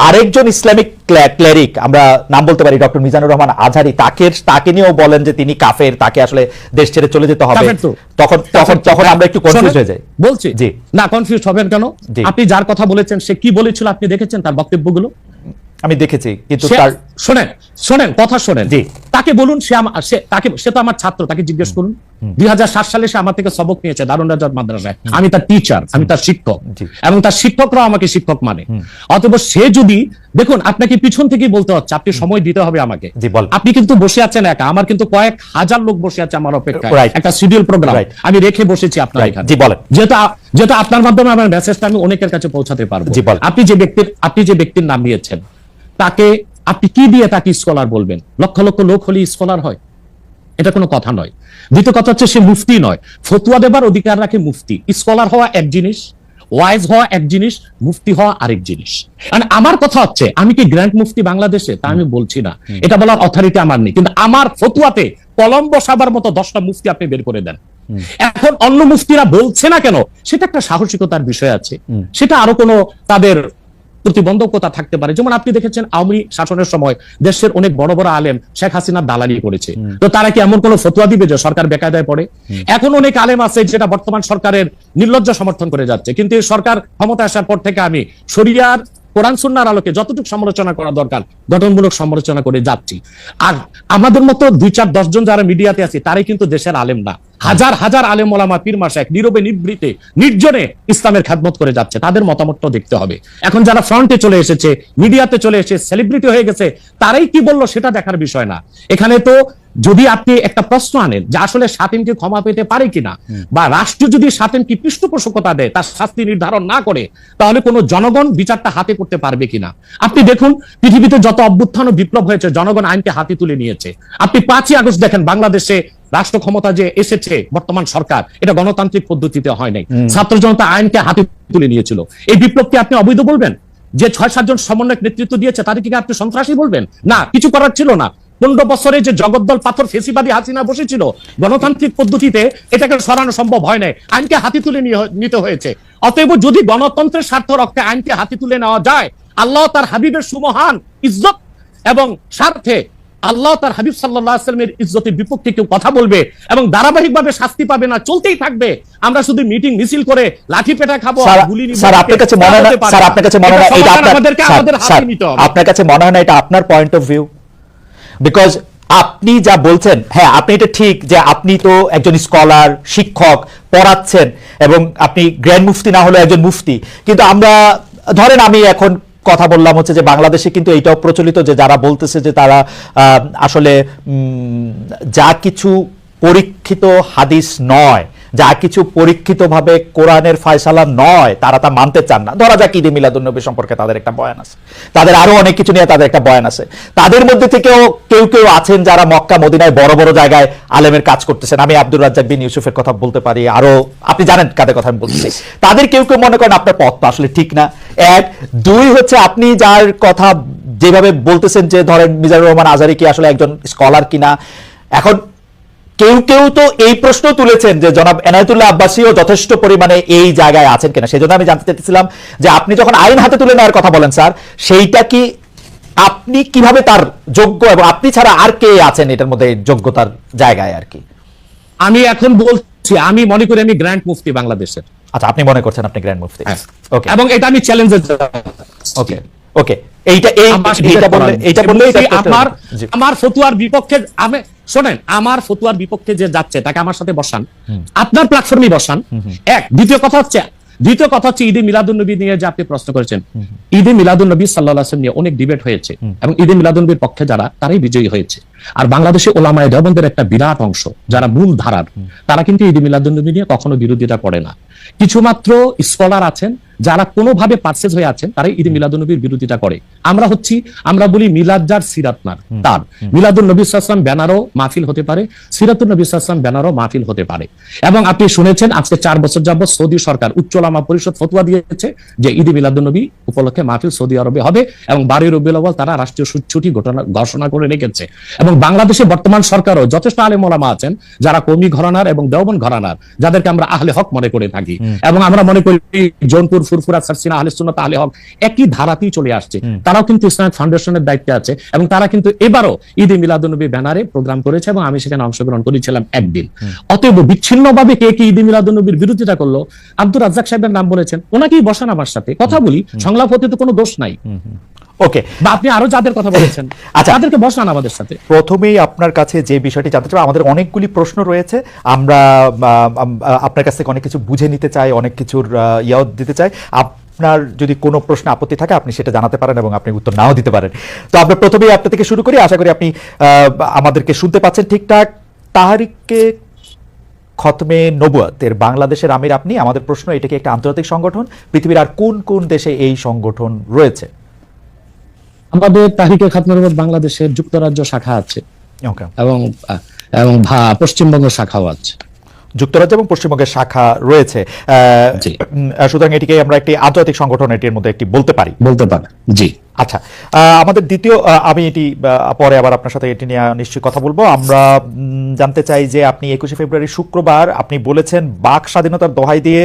আরেকজন Islamic cleric, আমরা নাম বলতে পারি ডক্টর মিজানুর রহমান আজহারি, তাকে নিয়েও বলেন যে তিনি কাফের, তাকে আসলে দেশ ছেড়ে চলে যেতে হবে। তখন আমরা একটু কনফিউজ হয়ে যাই। বলছি জি না, কনফিউজ হবেন কেন? আপনি যার কথা বলেছেন সে কি বলেছিল আপনি দেখেছেন তার বক্তব্যগুলো? আমি দেখেছি, কিন্তু শোনেন কথা শোনেন। তাকে বলুন, সে তো আমার ছাত্র, তাকে জিজ্ঞেস করুন। 2007 সালে সে আমার থেকে সবক নিয়েছে দারুন রাজাত মাদ্রাসায়। আমি তার টিচার, আমি তার শিক্ষক, এবং তার শিক্ষকরাও আমাকে শিক্ষক মানে। অতএব সে যদি, দেখুন আপনাকে পিছন থেকেই বলতে হচ্ছে, আপনি সময় দিতে হবে আমাকে। আপনি কিন্তু বসে আছেন একা, আমার কিন্তু কয়েক হাজার লোক বসে আছে আমার অপেক্ষায়, একটা শিডিউল প্রোগ্রাম আমি রেখে বসেছি আপনার এখানে। যেহেতু আপনার মাধ্যমে আমার মেসেজটা আমি অনেকের কাছে পৌঁছাতে পারবো। আপনি যে ব্যক্তির নাম নিয়েছেন, তাকে আপনি কি দিয়ে তাকে স্কলার বলবেন? লক্ষ লক্ষ লোক হলে স্কলার হয়? এটা কোনো কথা নয়। দ্বিতীয় কথা হচ্ছে, সে মুফতি নয়, ফতুয়া দেবার অধিকার রাখে মুফতি। স্কলার হওয়া এক জিনিস, ওয়াইজ হওয়া এক জিনিস, মুফতি হওয়া আরেক জিনিস। আমার কথা হচ্ছে, আমি কি গ্র্যান্ড মুফতি বাংলাদেশে? তা আমি বলছি না, এটা বলার অথরিটি আমার নেই, কিন্তু আমার ফতুয়াতে কলম বসাবার মতো 10টা মুফতি আপনি বের করে দেন। এখন অন্য মুফতিরা বলছে না কেন, সেটা একটা সাহসিকতার বিষয় আছে, সেটা আরো কোনো তাদের প্রতিবন্ধকতা থাকতে পারে। যেমন আপনি দেখেছেন আওয়ামী শাসনের সময় দেশের অনেক বড় বড় আলেম শেখ হাসিনার দালালি করেছে, তো তারা কি এমন কোন ফতোয়া দিবে যে সরকার বেকায়দায় পড়ে? এখন অনেক আলেম আছে যেটা বর্তমান সরকারের নির্লজ্জ সমর্থন করে যাচ্ছে, কিন্তু এই সরকার ক্ষমতা আসার পর থেকে আমি শরিয়ার কোরআন সুন্নাহর আলোকে যতটুকু সমালোচনা করা দরকার গঠনমূলক সমালোচনা করে যাচ্ছি। আর আমাদের মতো 2-4-10 জন যারা মিডিয়াতে আছে, তারাই কিন্তু দেশের আলেম না। হাজার হাজার আলেম ওলামা পীর মাশায়েখ নীরবে নিভৃতে নির্জনে ইসলামের খেদমত করে যাচ্ছে, তাদের মতামতটাও দেখতে হবে। এখন যারা ফ্রন্টে চলে এসেছে, মিডিয়াতে চলে এসে সেলিব্রিটি হয়ে গেছে, তারাই কি বললো সেটা দেখার বিষয় না। এখানে তো যদি আপনি একটা প্রশ্ন আনেন যে আসলে শাতিনকে ক্ষমা পেতে পারে কিনা, বা রাষ্ট্র যদি শাতিনকে পৃষ্ঠপোষকতা দেয়, তার শাস্তি নির্ধারণ না করে, তাহলে কোনো জনগণ বিচারটা হাতে করতে পারবে কিনা? আপনি দেখুন, পৃথিবীতে যত অভ্যুত্থান ও বিপ্লব হয়েছে, জনগণ আইনকে হাতে তুলে নিয়েছে। আপনি 5ই আগস্ট দেখেন, বাংলাদেশে রাষ্ট্র ক্ষমতা যে এসেছে বর্তমান সরকার, এটা গণতান্ত্রিক পদ্ধতিতে হয় নাই, ছাত্র জনতা আইনকে হাতে তুলে নিয়েছিল। এই বিপ্লবকে আপনি অবৈধ বলবেন? যে 6-7 জন সমন্বয়ক নেতৃত্ব দিয়েছে তাদেরকে আপনি সন্ত্রাসী বলবেন? না, কিছু করার ছিল না। 15 বছরে যে জগদ্দল পাথর ফেসিবাদী হাসিনা বসেছিল, গণতান্ত্রিক পদ্ধতিতে এটাকে সরানো সম্ভব হয় নাই, আইনকে হাতে তুলে নিতে হয়েছে। অতএব যদি গণতন্ত্রের স্বার্থ রক্ষে আইনকে হাতে তুলে নেওয়া যায়, আল্লাহ তার হাবিবের সুমহান ইজ্জত এবং স্বার্থে আল্লাহ তার হাবিব সাল্লাল্লাহু আলাইহি ওয়াসাল্লামের ইজ্জতের বিপক্ষে কেউ কথা বলবে এবং ধারাবাহিকভাবে শাস্তি পাবে না, চলতেই থাকবে। আমরা শুধু মিটিং মিছিল করে লাঠি পেটা খাবো, গুলি নিব। স্যার আপনার কাছে মনে হয় না, স্যার আপনার কাছে মনে হয় না এটা আপনার কাছে মনে হয় না এটা আপনার পয়েন্ট অফ ভিউ? বিকজ আপনি যা বলছেন, হ্যাঁ আপনি এটা ঠিক যে আপনি তো একজন স্কলার, শিক্ষক, পড়াচ্ছেন, এবং আপনি গ্র্যান্ড মুফতি না হলে একজন মুফতি, কিন্তু আমরা ধরেন আমি এখন কথা বললাম হচ্ছে যে বাংলাদেশে কিন্তু এইটাও প্রচলিত যে যারা বলতেছে যে তারা আসলে যা কিছু পরীক্ষিত হাদিস নয়, যা কিছু পরীক্ষিতভাবে কোরআনের ফয়সালা নয়, তারা তা মানতে চান না। ধরা যাক ঈদে মিলাদুন্নবী সম্পর্কে তাদের একটা বয়ান আছে, তাদের আরো অনেক কিছু নিয়ে তাদের একটা বয়ান আছে। তাদের মধ্যে থেকেও কেউ কেউ আছেন যারা মক্কা মদিনায় বড় বড় জায়গায় আলেমের কাজ করতেছেন। আমি আব্দুর রাজ্জাক বিন ইউসুফের কথা বলতে পারি, আরো আপনি জানেন কাদের কথা আমি বলছি। তাদের কেউ কেউ মনে করেন আপনার পথ তো আসলে ঠিক না। 1, 2 হচ্ছে আপনি যার কথা যেভাবে বলতেছেন যে ধরেন মিজানুর রহমান আজহারি কি আসলে একজন স্কলার কিনা। এখন কেউ কেউ তো এই প্রশ্ন তুলেছেন যে জনাব এনায়েতুল্লাহ আব্বাসীও যথেষ্ট পরিমাণে এই জায়গায় আছেন কিনা। সেজন্য আমি জানতে চাইছিলাম যে আপনি যখন আইন হাতে তুলে নেওয়ার কথা বলেন স্যার, সেইটা কি আপনি কিভাবে তার যোগ্য, এবং আপনি ছাড়া আর কে আছেন এটার মধ্যে যোগ্যতার জায়গায় আর কি? আমি এখন বলছি, আমি মনে করি আমি গ্র্যান্ড মুফতি বাংলাদেশের। আচ্ছা, আপনি মনে করছেন আপনি গ্র্যান্ড মুফতি? ওকে, এবং এটা আমি চ্যালেঞ্জে। ওকে ওকে, এইটা বললে আমার ফতুয়ার বিপক্ষে, আমি শোনেন, আমার ফতুয়ার বিপক্ষে যে যাচ্ছে তাকে আমার সাথে বসান, আপনার প্ল্যাটফর্মে বসান। দ্বিতীয় কথা হচ্ছে ঈদে মিলাদুন্নবী নিয়ে যে আপনি প্রশ্ন করেছেন, ঈদে মিলাদুন্নবী সাল্লাল্লাহু আলাইহি ওয়াসাল্লাম নিয়ে অনেক ডিবেট হয়েছে, এবং ঈদে মিলাদুন্নবীর পক্ষে যারা, তারাই বিজয়ী হয়েছে। আর বাংলাদেশে ওলামায়ে দেওবন্দের একটা বিরাট অংশ যারা মূল ধারার, তারা কিন্তু ঈদে মিলাদুন্নবী নিয়ে কখনো বিরোধিতা করে না। কিছু মাত্র স্কলার আছেন যারা কোনোভাবে পারসেজ হয়ে আছেন, তারাই ঈদে মিলাদুন্নবীর বিরোধিতা করে। আমরা বলি মিলাদ যার সিরাত নার তার, মিলাদুন নবী সাল্লাল্লাহু আলাইহি ওয়াসাল্লাম ব্যানারও মাহফিল হতে পারে, সিরাতুন নবী সাল্লাল্লাহু আলাইহি ওয়াসাল্লাম ব্যানারও মাহফিল হতে পারে। এবং আপনি শুনেছেন আজকে 4 বছর যাবত সৌদি সরকার উচ্চ ওলামা পরিষদ ফতোয়া দিয়েছে যে ঈদে মিলাদুন্নবী উপলক্ষে মাহফিল সৌদি আরবে হবে, এবং 12 রবিউল আউয়াল তারা রাষ্ট্রীয় ছুটি ঘোষণা করে রেখেছে। এবং বাংলাদেশে বর্তমান সরকারও যথেষ্ট আলেম ওলামা আছেন যারা কওমি ঘরানার এবং দেওবন্দ ঘরানার, যাদেরকে আমরা আহলে হক মনে করে থাকি, এবং আমরা মনে করি জৌনপুর ফুরফুরা সারসিনা আহলে সুন্নাত আহলে হক একই ধারাতেই চলে আসছে, তারাও কিন্তু ইসলামিক ফাউন্ডেশনের দায়িত্বে আছে এবং তারা কিন্তু এবারও ঈদে মিলাদুন্নবী ব্যানারে প্রোগ্রাম করেছে এবং আমি সেখানে অংশগ্রহণ করেছিলাম একদিন। অতএব বিচ্ছিন্নভাবে কে কি ঈদে মিলাদুন্নবীর বিরোধিতা করলো, আব্দুর রাজ্জাক সাহেবের নাম বলেছেন, ওনাকেই বসান আমার সাথে কথা বলি, সংলাপ হতে তো কোনো দোষ নাই। ওকে, বা আপনি আরো যাদের কথা বলেছেন আচ্ছা, তাদেরকে বসান আমাদের সাথে। প্রথমেই আপনার কাছে যে বিষয়টি জানতে চাই, আমাদের অনেকগুলি প্রশ্ন রয়েছে, আমরা আপনার কাছ থেকে অনেক কিছু বুঝে নিতে চাই, অনেক কিছুর ইয়াও দিতে চাই। আপনার যদি কোনো প্রশ্ন আপত্তি থাকে আপনি সেটা জানাতে পারেন এবং আপনি উত্তর নাও দিতে পারেন। তো আমরা প্রথমেই আপনার থেকে শুরু করি, আশা করি আপনি আমাদেরকে শুনতে পাচ্ছেন ঠিকঠাক। তাহরিকে খতমে নবুয়তের বাংলাদেশের আমির আপনি। আমাদের প্রশ্ন, এটা কি একটা আন্তর্জাতিক সংগঠন? পৃথিবীর আর কোন কোন দেশে এই সংগঠন রয়েছে? আমাদের তাহরিকে খতমে নবুয়ত বাংলাদেশের যুক্তরাজ্য শাখা আছে এবং পশ্চিমবঙ্গ শাখাও আছে। যুক্তরাজ্য এবং পশ্চিমবঙ্গের শাখা রয়েছে, সুতরাং এটিকে আমরা একটি আন্তর্জাতিক সংগঠন এটির মধ্যে একটি বলতে পারি। জি। আচ্ছা, আমাদের দ্বিতীয়, আমি এটি পরে আবার আপনার সাথে এটি নিয়ে নিশ্চয়ই কথা বলবো। আমরা জানতে চাই যে আপনি 21শে ফেব্রুয়ারি শুক্রবার আপনি বলেছেন বাক স্বাধীনতার দোহাই দিয়ে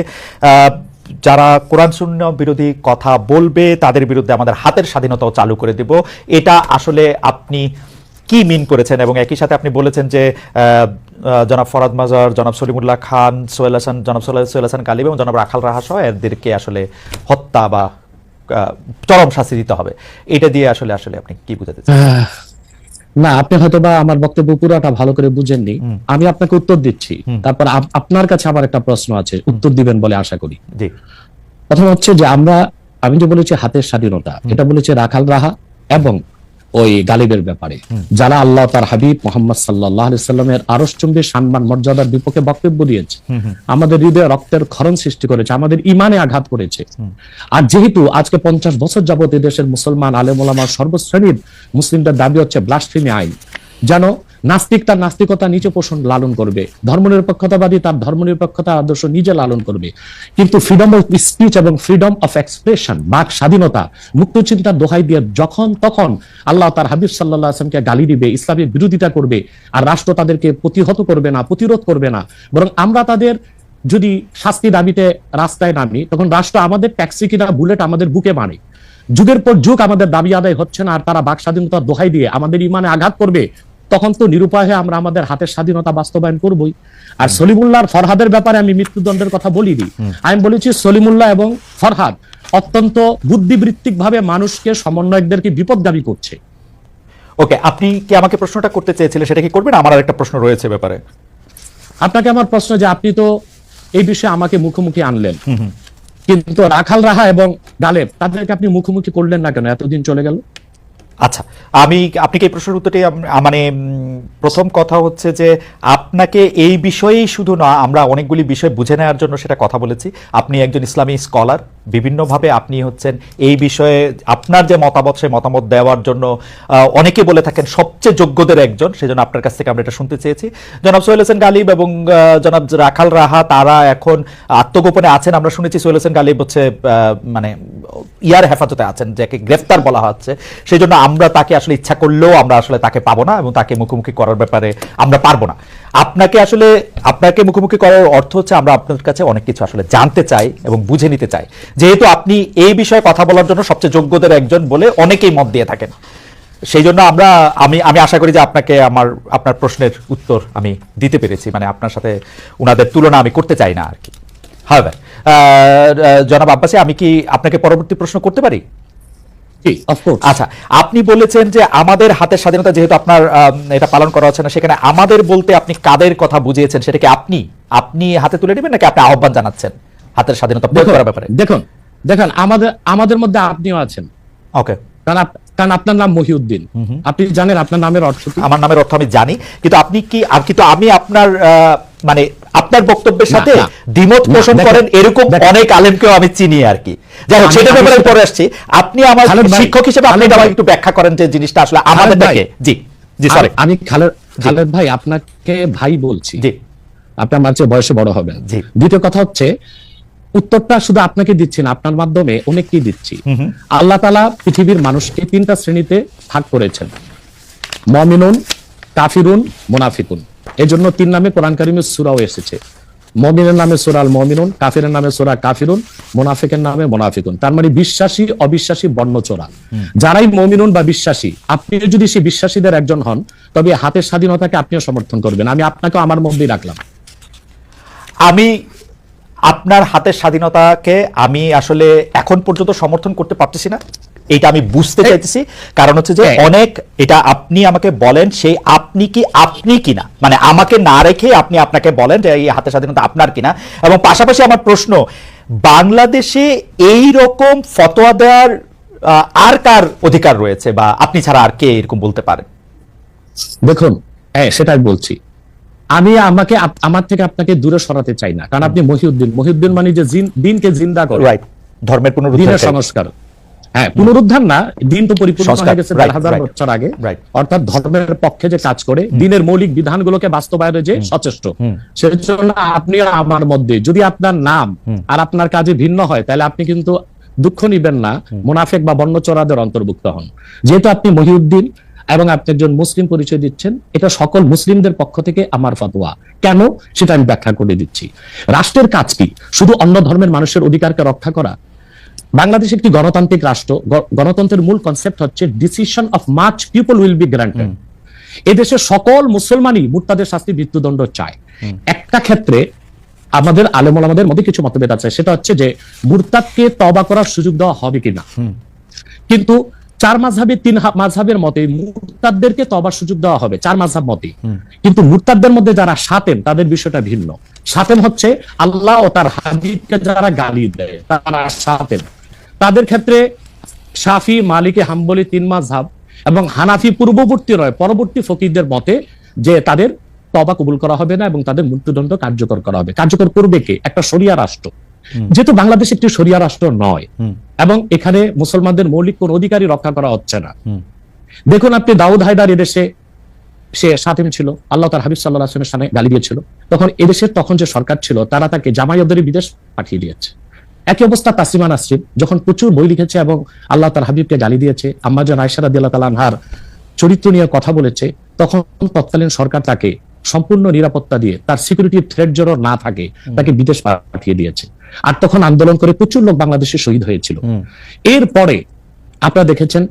যারা কোরআন সুন্নাহ বিরোধী কথা বলবে তাদের বিরুদ্ধে আমাদের হাতের স্বাধীনতাও চালু করে দেব। এটা আসলে আপনি কি মিন করেছেন? এবং একই সাথে আপনি বলেছেন যে জনাব ফরাদ মাজার, জনাব সলিমুল্লাহ খান, সোহেল হাসান, জনাব সোহেল হাসান কালিব এবং জনাব রাখাল রাহা সহ এদেরকে আসলে হত্যা বা চরম শাস্তি দিতে হবে। এটা দিয়ে আসলে আপনি কি বুঝাতে চান? না, আপনি হয়তো বা আমার বক্তব্য পুরোটা ভালো করে বুঝেননি। আমি আপনাকে উত্তর দিচ্ছি, তারপর আপনার কাছে আমার একটা প্রশ্ন আছে, উত্তর দিবেন বলে আশা করি। জি। প্রথম হচ্ছে যে আমি যে বলেছি হাতের স্বাধীনতা, এটা বলেছে রাখাল রাহা এবং ওই গালিবের ব্যাপারে, যারা আল্লাহ তার হাবিব মোহাম্মদ সাল্লাল্লাহু আলাইহি সাল্লামের আরশচুম্বী সম্মান মর্যাদার বিপক্ষে বক্তব্য দিয়েছে, আমাদের হৃদয়ে রক্তের ক্ষরণ সৃষ্টি করেছে, আমাদের ইমানে আঘাত করেছে। আর যেহেতু আজকে 50 বছর যাবত এই দেশের মুসলমান আলেম ওলামা সর্বশ্রেণীর মুসলিমদের দাবি হচ্ছে ব্লাসফেমি আইন, যেন নাস্তিক তার নাস্তিকতা নিচে পোষণ লালন করবে, ধর্মনিরপেক্ষতাবাদী তার ধর্মনিরপেক্ষতা আদর্শ নিজে লালন করবে, কিন্তু ফ্রিডম অফ স্পিচ এবং ফ্রিডম অফ এক্সপ্রেশন, বাক স্বাধীনতা, মুক্ত চিন্তার দোহাই দিয়ে যখন তখন আল্লাহ তার হাবিব সাল্লাল্লাহু আলাইহি ওয়াসাল্লামকে গালি দিবে, ইসলামের বিরোধিতা করবে, আর রাষ্ট্র তাদেরকে প্রতিহত করবে না, প্রতিরোধ করবে না, বরং আমরা তাদের যদি শাস্তি দাবিতে রাস্তায় নামি, তখন রাষ্ট্র আমাদের ট্যাক্সি কিনা বুলেট আমাদের বুকে মারে। যুগের পর যুগ আমাদের দাবি আদায় হচ্ছে না, আর তারা বাক স্বাধীনতার দোহাই দিয়ে আমাদের ইমানে আঘাত করবে, তখন তো নিরুপায় হয়ে আমরা আমাদের হাতের স্বাধীনতা বাস্তবায়ন করবই। আর সলিমুল্লাহ ফরহাদের ব্যাপারে আমি মৃত্যুদণ্ডের কথা বলিনি, আমি বলেছি সলিমুল্লাহ এবং ফরহাদ অত্যন্ত বুদ্ধিবৃত্তিক ভাবে মানুষকে, সমন্বয়কদেরকে বিপদগামী করছে। ওকে, আপনি কি আমাকে প্রশ্নটা করতে চেয়েছিলেন, সেটা কি করবেন? আমার আর একটা প্রশ্ন রয়েছে ব্যাপারে। আপনাকে আমার প্রশ্ন যে আপনি তো এই বিষয়ে আমাকে মুখোমুখি আনলেন, কিন্তু রাখাল রাহা এবং গালেব তাদেরকে আপনি মুখোমুখি করলেন না কেন? এতদিন চলে গেল। আচ্ছা, আপনি কি এই প্রশ্নের উত্তরটি, মানে প্রথম কথা হচ্ছে যে আপনাকে এই বিষয়েই শুধু না, আমরা অনেকগুলি বিষয় বুঝে নেওয়ার জন্য সেটা কথা বলেছি। আপনি একজন ইসলামী স্কলার, বিভিন্নভাবে আপনি হচ্ছেন এই বিষয়ে আপনার যে মতামত, সেই মতামত দেওয়ার জন্য অনেকে বলে থাকেন সবচেয়ে যোগ্যদের একজন, সেজন্য আপনার কাছ থেকে আমরা এটা শুনতে চেয়েছি। জনাব সোহেল হাসান গালিব এবং জনাব রাখাল রাহা তারা এখন আত্মগোপনে আছেন। আমরা শুনেছি সোহেল হাসান গালিব হচ্ছে মানে ইয়ার হেফাজতে আছেন, যাকে গ্রেফতার বলা হচ্ছে। সেই জন্য আমরা তাকে আসলে ইচ্ছা করলেও আমরা আসলে তাকে পাবো না এবং তাকে মুখোমুখি করার ব্যাপারে আমরা পারবো না। আপনাকে মুখোমুখি করার অর্থ হচ্ছে আমরা আপনার কাছে অনেক কিছু আসলে জানতে চাই এবং বুঝে নিতে চাই, যেহেতু আপনি এই বিষয়ে কথা বলার জন্য সবচেয়ে যোগ্যদের একজন বলে অনেকেই মত দিয়ে থাকেন। সেই জন্য আমি আশা করি যে আপনার প্রশ্নের উত্তর আমি দিতে পেরেছি, মানে আপনার সাথে উনাদের তুলনা আমি করতে চাই না আর কি। হ্যাঁ, জনাব আব্বাসী, আমি কি আপনাকে পরবর্তী প্রশ্ন করতে পারি? আচ্ছা, আপনি বলেছেন যে আমাদের হাতের স্বাধীনতা যেহেতু আপনার এটা পালন করা হচ্ছে না, সেখানে আমাদের বলতে আপনি কাদের কথা বুঝিয়েছেন? সেটাকে আপনি হাতে তুলে নেবেন নাকি আপনি আহ্বান জানাচ্ছেন হাতের স্বাধীনতা প্রয়োগ করার ব্যাপারে? দেখুন আমাদের মধ্যে আপনিও আছেন। ওকে, কারণ আপনার নাম মহিউদ্দিন, আপনি জানেন আপনার নামের অর্থ কি? আমার নামের অর্থ আমি জানি, কিন্তু আমি আপনার মানে আপনার বক্তব্যের সাথে দ্বিমত পোষণ করেন এরকম অনেক আলেমকেও আমি চিনি আর কি। যাই হোক, সেটা ব্যাপারে পরে আসছি। আপনি আমার শিক্ষক হিসেবে আপনি আমাকে একটু ব্যাখ্যা করেন যে জিনিসটা আসলে আমাদের থেকে। জি সরি, আমি খালেদ ভাই আপনাকে ভাই বলছি। জি, আপনি আমার চেয়ে বয়সে বড় হবেন। দ্বিতীয় কথা হচ্ছে, উত্তরটা শুধু আপনাকে দিচ্ছি না, আপনার মাধ্যমে অনেককেই দিচ্ছি। আল্লাহ তাআলা পৃথিবীর মানুষকে 3টা শ্রেণীতে ভাগ করেছেন, মুমিনুন, কাফিরুন, মুনাফিকুন। এজন্য 3 নামে কোরআন কারিমে সূরাও এসেছে। মুমিনের নামে সূরা আল মুমিনুন, কাফিরের নামে সূরা কাফিরুন, মুনাফিকের নামে মুনাফিকুন। তার মানে বিশ্বাসী অবিশ্বাসী বর্ণচোরা। যারাই মুমিনুন বা বিশ্বাসী, আপনি যদি সেই বিশ্বাসীদের একজন হন, তবে হাতের স্বাধীনতাকে আপনিও সমর্থন করবেন। আমি আপনাকে আমার মধ্যেই রাখলাম। আমি আপনার হাতের স্বাধীনতাকে আমি আসলে এখন পর্যন্ত সমর্থন করতে পারতেছি না, এটা আমি বুঝতে চাইতেছি। কারণ হচ্ছে যে অনেক, এটা আপনি আমাকে বলেন সেই আপনি কিনা, মানে আমাকে না রেখে আপনি আপনাকে বলেন যে এই হাতের স্বাধীনতা আপনার কিনা। এবং পাশাপাশি আমার প্রশ্ন, বাংলাদেশে এই রকম ফতোয়া দেওয়ার আর কার অধিকার রয়েছে, বা আপনি ছাড়া আর কে এরকম বলতে পারেন? দেখুন, হ্যাঁ সেটাই বলছি। আমি আমার থেকে আপনাকে দূরে সরাতে চাই না, কারণ আপনি মহিউদ্দিন মানে যে দিনকে জিন্দা করে, রাইট, ধর্মের দিনের সংস্কার। হ্যাঁ, পুনরুদ্ধার না, দিন তো পরিপূর্ণ হয়ে গেছে 1000 বছর আগে। অর্থাৎ ধর্মের পক্ষে যে কাজ করে, দিনের মৌলিক বিধানগুলোকে বাস্তবায়নে যে সচেষ্ট, সেজন্য আপনি আমার মধ্যে যদি আপনার নাম আর আপনার কাজে ভিন্ন হয়, তাহলে আপনি কিন্তু দুঃখ নিবেন না, মুনাফিক বা বর্ণচোরাদের অন্তর্ভুক্ত হন। যেহেতু আপনি মহিউদ্দিন এবং আপনি একজন মুসলিম পরিচয় দিচ্ছেন, এটা সকল মুসলিমদের পক্ষ থেকে আমার ফতোয়া। কেন সেটা আমি ব্যাখ্যা করে দিচ্ছি। রাষ্ট্রের কাজ কি? শুধু অন্য ধর্মের মানুষের অধিকারকে রক্ষা করা? বাংলাদেশ একটি গণতান্ত্রিক রাষ্ট্র। গণতন্ত্রের মূল কনসেপ্ট হচ্ছে decision of much people will be granted. এদেশের সকল মুসলমানই মুরতাদের শাস্তি মৃত্যুদণ্ড চায়। একটা ক্ষেত্রে আমাদের আলেম ওলামাদের মধ্যে কিছু মতভেদ আছে, সেটা হচ্ছে যে মুরতাদকে তওবা করার সুযোগ দেওয়া হবে কিনা। কিন্তু 4 মাযহাবের 3 মাযহাবের মতে মুরতাদদেরকে তওবার সুযোগ দেওয়া হবে, 4 মাযহাব মতে। কিন্তু মুরতাদদের মধ্যে যারা শাতেম, তাদের বিষয়টা ভিন্ন। শাতেম হচ্ছে আল্লাহ ও তার হাবিবকে যারা গালি দেয়, তারা শাতেম। তাদের ক্ষেত্রে শাফি, মালিকি, হাম্বলি 3 মাযহাব এবং হানাফি পূর্ববর্তী নয় পরবর্তী ফকিহদের মতে যে তাদের তওবা কবুল করা হবে না এবং তাদের মৃত্যুদণ্ড কার্যকর করা হবে। কার্যকর করবে কে? একটা শরিয়া রাষ্ট্র। যেহেতু বাংলাদেশ একটি শরিয়া রাষ্ট্র নয় এবং এখানে মুসলমানদের মৌলিক কোন অধিকারই রক্ষা করা হচ্ছে না। দেখুন, আপনি দাউদ হায়দার এদেশে সে শাতেম ছিল, আল্লাহ তার হাবিব সাল্লাল্লাহু আলাইহি ওয়াসাল্লামের সামনে গালি দিয়েছিল। তখন এদেশের তখন যে সরকার ছিল, তারা তাকে জামায়াতদের বিদেশ পাঠিয়ে দিয়েছে। একই অবস্থা তাসলিমা নাসরিন যখন প্রচুর বই লিখেছে এবং আল্লাহ তার হাবিবকে গালি দিয়েছে, আম্মা জান আয়েশা রাদিয়াল্লাহু তাআলা আনহার চরিত্র নিয়ে কথা বলেছে, তখন তৎকালীন সরকার তাকে সম্পূর্ণ নিরাপত্তা দিয়ে, তার সিকিউরিটি থ্রেট যেন না থাকে, তাকে বিদেশ পাঠিয়ে দিয়েছে। আর তখন আন্দোলন করে প্রচুর লোক বাংলাদেশে শহীদ হয়েছিল। এরপরে আপনারা দেখেছেন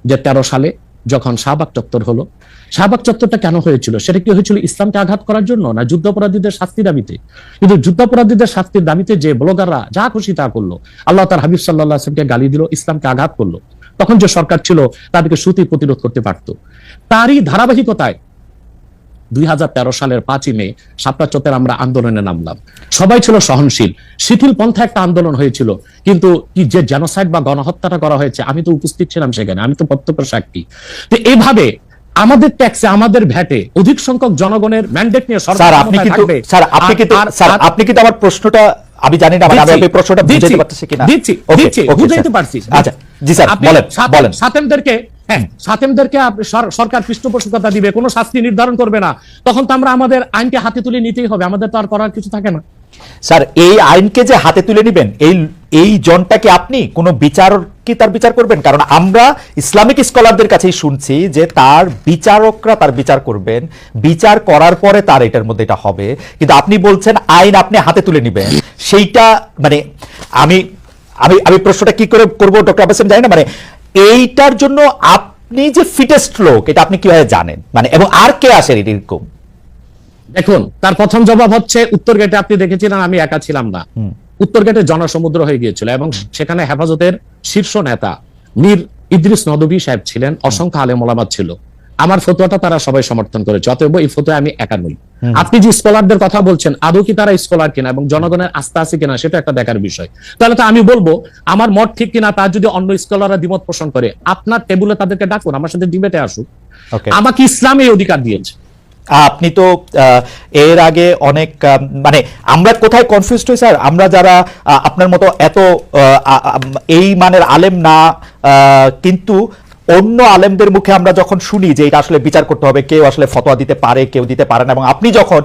যে 13 সালে যখন শাহবাগ চত্বর হলো, শাহবাগ চত্বরটা কেন হয়েছিল? সেটা কি হয়েছিল ইসলামকে আঘাত করার জন্য, না যুদ্ধাপরাধীদের শাস্তি দাবিতে? কিন্তু যুদ্ধাপরাধীদের শাস্তির দাবিতে যে ব্লগাররা যা খুশি তা করলো, আল্লাহ তার হাবিব সাল্লাল্লাহু আলাইহি ওয়াসাল্লামকে গালি দিল, ইসলামকে আঘাত করলো, তখন যে সরকার ছিল তাদেরকে সুতি প্রতিরোধ করতে পারত। তারই ধারাবাহিকতায় 2013 সালের 5ই মে শাপলা চত্বরে আমরা আন্দোলনে নামলাম। সবাই ছিল সহনশীল, শিথিল পন্থা একটা আন্দোলন হয়েছিল। কিন্তু কি যে জেনোসাইড বা গণহত্যাটা করা হয়েছে, আমি তো উপস্থিত ছিলাম সেখানে, আমি তো প্রত্যক্ষ সাক্ষী। তো এইভাবে আমাদের ট্যাক্সে, আমাদের ভ্যাটে অধিক সংখ্যক জনগণের ম্যান্ডেট নিয়ে সরকার থাকবে। আপনি কিন্তু আমার প্রশ্নটা আমি জানি না, আমি এই প্রশ্নটা বুঝাইতে পারতেছি কিনা। দিচ্ছি, বুঝাইতে পারছি। আচ্ছা জি স্যার, বলেন। শাতেমদেরকে সরকার পৃষ্ঠপোষকতা দিবে, কোনো শাস্তি নির্ধারণ করবে না, তখন তো আমরা আমাদের আইনকে হাতে তুলে নিতেই হবে, আমাদের তো আর করার কিছু থাকে না। স্যার, এই আইনকে যে হাতে তুলে নিবেন, এই জনটাকে আপনি কোনো কি তার বিচার করবেন? কারণ আমরা ইসলামিক স্কলারদের কাছেই শুনছি যে তার বিচারকরা তার বিচার করবেন, বিচার করার পরে তার এটার মধ্যে এটা হবে। কিন্তু আপনি বলছেন আইন আপনি হাতে তুলে নিবেন, সেইটা মানে আমি প্রশ্নটা কি করে করবো ডক্টর আব্বাস, জানি না। মানে এইটার জন্য আপনি যে ফিটেস্ট লোক, এটা আপনি কিভাবে জানেন? মানে এবং আর কে আসেন এরকম? দেখুন, তার প্রথম জবাব হচ্ছে উত্তর গেটে আপনি দেখেছিলেন আমি একা ছিলাম না। উত্তর গেটে জনসমুদ্র হয়ে গিয়েছিল এবং সেখানে হেফাজতের শীর্ষ নেতা মীর ইদ্রিস নদভী সাহেব ছিলেন, অসংখ্য আলেম ওলামা ছিল। আমার ফতোয়াটা তারা সবাই সমর্থন করেছে, অতএব এই ফতোয়া আমি একা নই। আপনি যে স্কলারদের কথা বলছেন, আদৌ কি তারা স্কলার কিনা এবং জনগণের আস্থা আছে কিনা, সেটা একটা দেখার বিষয়। তাহলে তো আমি বলবো আমার মত ঠিক কিনা, তার যদি অন্য স্কলাররা দ্বিমত পোষণ করে, আপনার টেবিলে তাদেরকে ডাকুন, আমার সাথে ডিবেটে আসুক। আমাকে ইসলাম এই অধিকার দিয়েছে। আপনি তো এর আগে অনেক মানে আমরা কোথায় কনফিউজড হই স্যার, আমরা যারা আপনার মতো এত এই মানের আলেম না, কিন্তু অন্য আলেমদের মুখে আমরা যখন শুনি যে এটা আসলে বিচার করতে হবে, কেউ আসলে ফতোয়া দিতে পারে, কেউ দিতে পারে না, এবং আপনি যখন